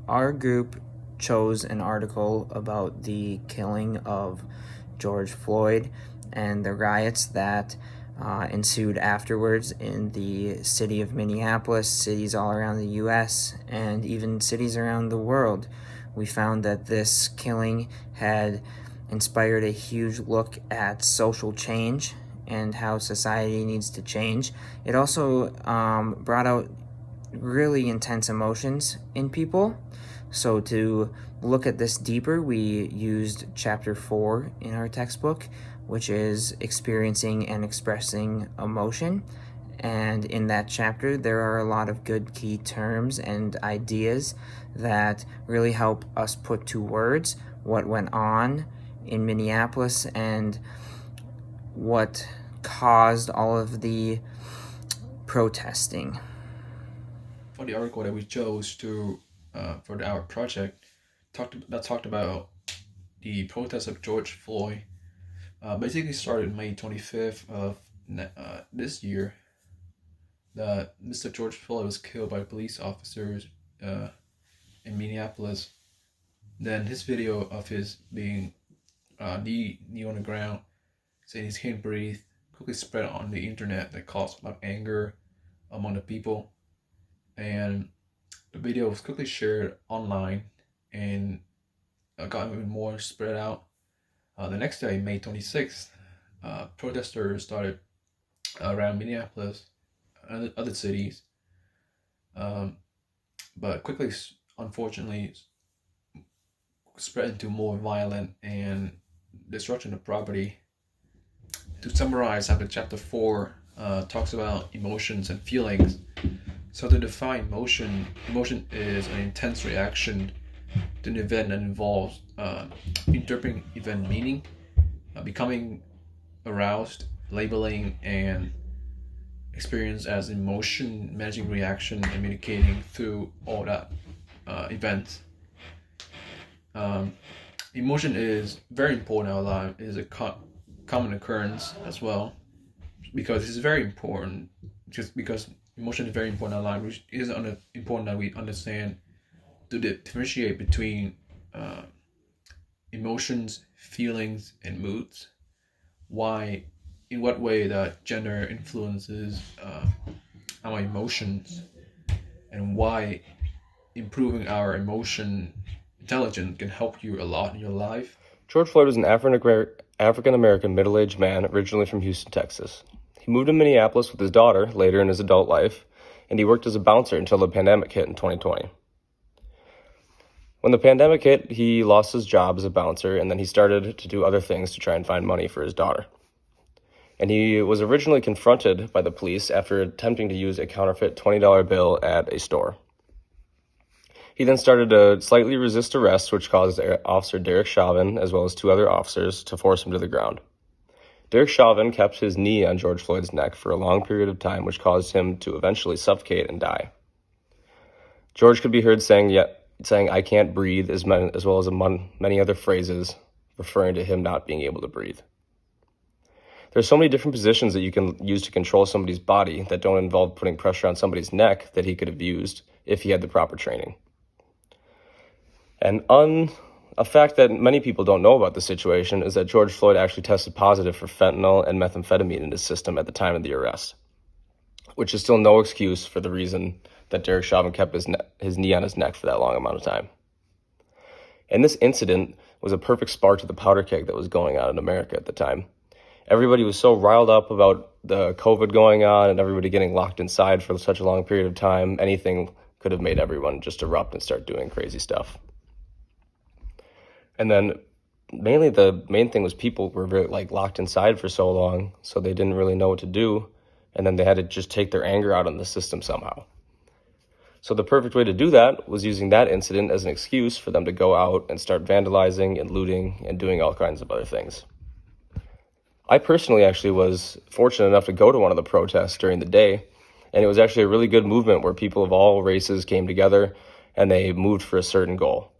Our group chose an article about the killing of George Floyd and the riots that ensued afterwards in the city of Minneapolis, cities all around the US, and even cities around the world. We found that this killing had inspired a huge look at social change and how society needs to change. It also brought out really intense emotions in people. So, to look at this deeper, we used chapter 4 in our textbook, which is experiencing and expressing emotion. And in that chapter, there are a lot of good key terms and ideas that really help us put to words what went on in Minneapolis and what caused all of the protesting. For the article that we chose to for our project, talked about the protest of George Floyd. Basically started May 25th of this year. That Mr. George Floyd was killed by police officers in Minneapolis. Then his video of his being knee on the ground, saying he can't breathe, quickly spread on the internet that caused a lot of anger among the people. And the video was quickly shared online and got even more spread out. The next day, May 26th, protesters started around Minneapolis and other cities, but quickly, unfortunately, spread into more violent and destruction of property. To summarize, after chapter 4 talks about emotions and feelings. So to define emotion is an intense reaction to an event that involves interpreting event meaning, becoming aroused, labeling, and experience as emotion, managing reaction, and communicating through all that events. Emotion is very important in our life. It is a common occurrence as well, because it's very important. Just because emotion is very important in our life, which is important that we understand to differentiate between emotions, feelings, and moods. Why, in what way that gender influences our emotions, and why improving our emotion intelligence can help you a lot in your life. George Floyd was an African American middle-aged man originally from Houston, Texas. He moved to Minneapolis with his daughter later in his adult life, and he worked as a bouncer until the pandemic hit in 2020. When the pandemic hit, he lost his job as a bouncer, and then he started to do other things to try and find money for his daughter. And he was originally confronted by the police after attempting to use a counterfeit $20 bill at a store. He then started to slightly resist arrest, which caused Officer Derek Chauvin, as well as two other officers, to force him to the ground. Derek Chauvin kept his knee on George Floyd's neck for a long period of time, which caused him to eventually suffocate and die. George could be heard saying "I can't breathe," as well as many other phrases referring to him not being able to breathe. There's so many different positions that you can use to control somebody's body that don't involve putting pressure on somebody's neck that he could have used if he had the proper training. And a fact that many people don't know about the situation is that George Floyd actually tested positive for fentanyl and methamphetamine in his system at the time of the arrest, which is still no excuse for the reason that Derek Chauvin kept his knee on his neck for that long amount of time. And this incident was a perfect spark to the powder keg that was going on in America at the time. Everybody was so riled up about the COVID going on and everybody getting locked inside for such a long period of time. Anything could have made everyone just erupt and start doing crazy stuff. And then mainly the main thing was people were very, locked inside for so long, so they didn't really know what to do. And then they had to just take their anger out on the system somehow. So the perfect way to do that was using that incident as an excuse for them to go out and start vandalizing and looting and doing all kinds of other things. I personally actually was fortunate enough to go to one of the protests during the day, and it was actually a really good movement where people of all races came together and they moved for a certain goal.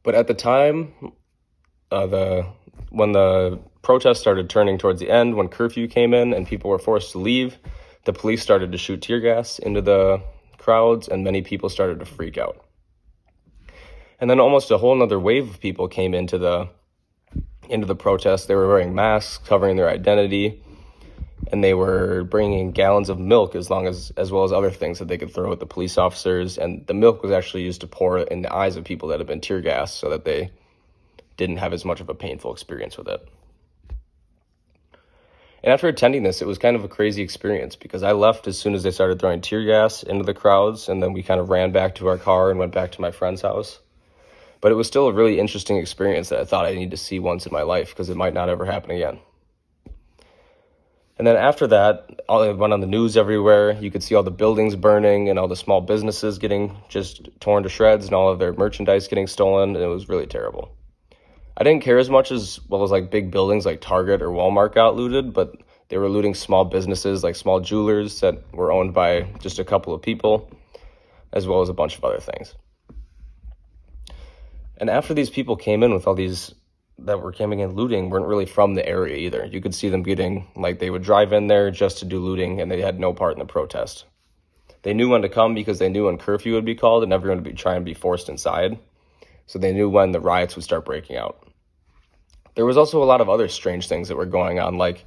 But at the time, when the protest started turning towards the end, when curfew came in and people were forced to leave, the police started to shoot tear gas into the crowds and many people started to freak out. And then almost a whole nother wave of people came into the protest. They were wearing masks, covering their identity, and they were bringing gallons of milk as well as other things that they could throw at the police officers. And the milk was actually used to pour in the eyes of people that had been tear gassed so that they didn't have as much of a painful experience with it. And after attending this, it was kind of a crazy experience because I left as soon as they started throwing tear gas into the crowds, and then we kind of ran back to our car and went back to my friend's house. But it was still a really interesting experience that I thought I need to see once in my life because it might not ever happen again. And then after that, it went on the news everywhere. You could see all the buildings burning and all the small businesses getting just torn to shreds and all of their merchandise getting stolen, and it was really terrible. I didn't care as much as like big buildings like Target or Walmart got looted, but they were looting small businesses like small jewelers that were owned by just a couple of people, as well as a bunch of other things. And after these people came in with all these that were coming in looting weren't really from the area either. You could see them getting, like, they would drive in there just to do looting, and they had no part in the protest. They knew when to come because they knew when curfew would be called and everyone would be trying to be forced inside. So they knew when the riots would start breaking out. There was also a lot of other strange things that were going on, like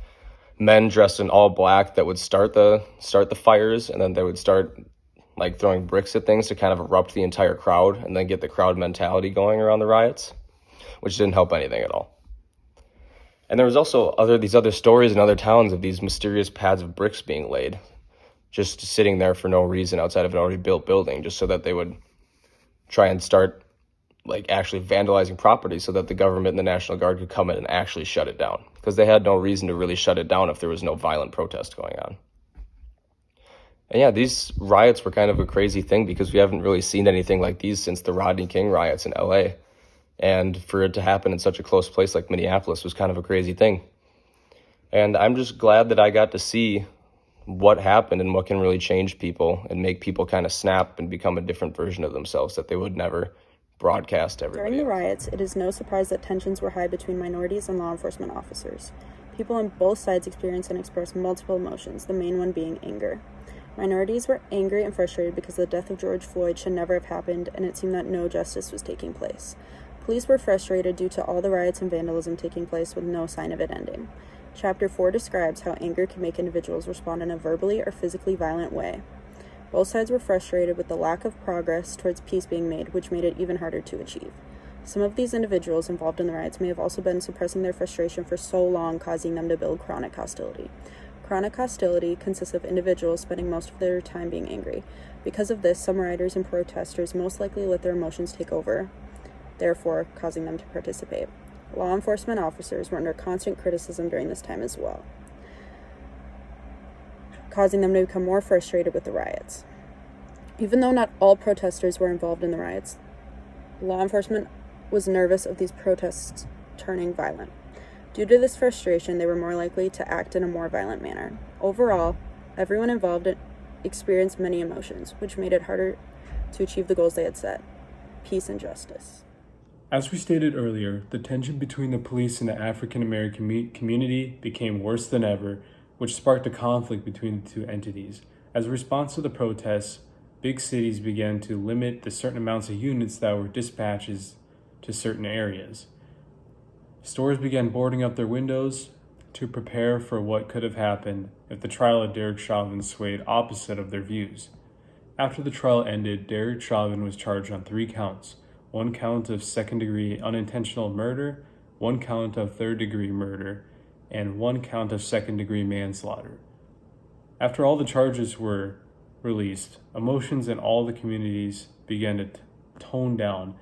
men dressed in all black that would start the fires, and then they would start like throwing bricks at things to kind of erupt the entire crowd and then get the crowd mentality going around the riots, which didn't help anything at all. And there was also these other stories in other towns of these mysterious pads of bricks being laid, just sitting there for no reason outside of an already built building, just so that they would try and start like actually vandalizing property so that the government and the National Guard could come in and actually shut it down, because they had no reason to really shut it down if there was no violent protest going on. And yeah, these riots were kind of a crazy thing because we haven't really seen anything like these since the Rodney King riots in LA. And for it to happen in such a close place like Minneapolis was kind of a crazy thing. And I'm just glad that I got to see what happened and what can really change people and make people kind of snap and become a different version of themselves that they would never broadcast to everybody. During the riots, it is no surprise that tensions were high between minorities and law enforcement officers. People on both sides experienced and expressed multiple emotions, the main one being anger. Minorities were angry and frustrated because the death of George Floyd should never have happened, and it seemed that no justice was taking place. Police were frustrated due to all the riots and vandalism taking place with no sign of it ending. Chapter 4 describes how anger can make individuals respond in a verbally or physically violent way. Both sides were frustrated with the lack of progress towards peace being made, which made it even harder to achieve. Some of these individuals involved in the riots may have also been suppressing their frustration for so long, causing them to build chronic hostility. Chronic hostility consists of individuals spending most of their time being angry. Because of this, some rioters and protesters most likely let their emotions take over, therefore causing them to participate. Law enforcement officers were under constant criticism during this time as well, causing them to become more frustrated with the riots. Even though not all protesters were involved in the riots, law enforcement was nervous of these protests turning violent. Due to this frustration, they were more likely to act in a more violent manner. Overall, everyone involved experienced many emotions, which made it harder to achieve the goals they had set: peace and justice. As we stated earlier, the tension between the police and the African American community became worse than ever, which sparked a conflict between the two entities. As a response to the protests, big cities began to limit the certain amounts of units that were dispatched to certain areas. Stores began boarding up their windows to prepare for what could have happened if the trial of Derek Chauvin swayed opposite of their views. After the trial ended, Derek Chauvin was charged on 3 counts: 1 count of second-degree unintentional murder, 1 count of third-degree murder, and 1 count of second-degree manslaughter. After all the charges were released, emotions in all the communities began to tone down.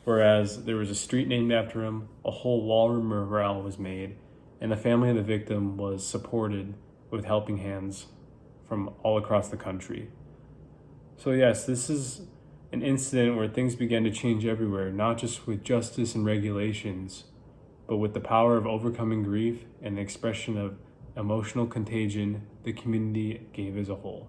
Whereas there was a street named after him, a whole wall memorial was made, and the family of the victim was supported with helping hands from all across the country. So yes, this is an incident where things began to change everywhere, not just with justice and regulations, but with the power of overcoming grief and the expression of emotional contagion the community gave as a whole.